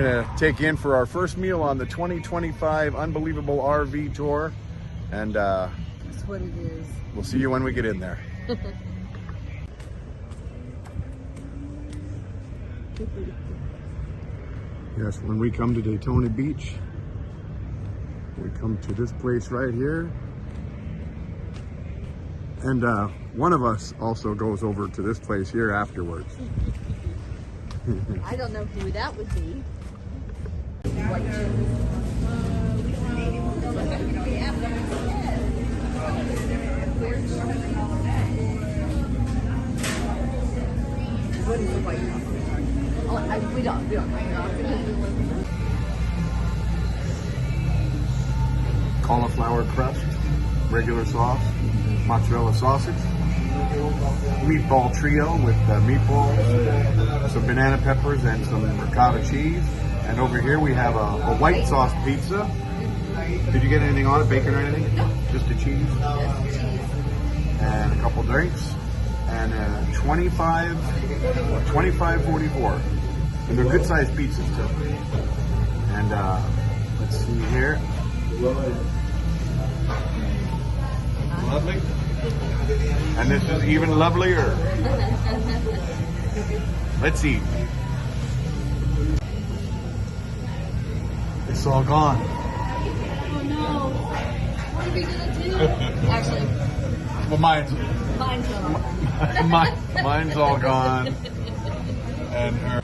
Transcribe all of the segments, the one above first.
gonna take you in for our first meal on the 2025 Unbelievable RV Tour. And That's what it is. we'll see you when we get in there. Yes, when we come to Daytona Beach, we come to this place right here. And one of us also goes over to this place here afterwards. I don't know who that would be. What is the White House? Oh, we don't. Cauliflower crust, regular sauce, mozzarella sausage, meatball trio with meatballs, some banana peppers, and some ricotta cheese. And over here we have a white sauce pizza. Did you get anything on it, bacon or anything? No. Just a cheese? Just cheese. And a couple drinks. And 25.44. And they're good sized pizzas too. And let's see here. Lovely. And this is even lovelier. Let's eat. It's all gone. Oh no. What are we gonna do? Actually, Well, mine's gone. mine's all gone. And her.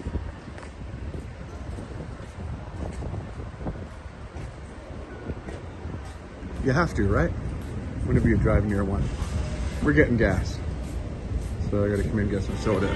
You have to, right? Whenever you drive near one. We're getting gas. So I gotta come in and get some soda.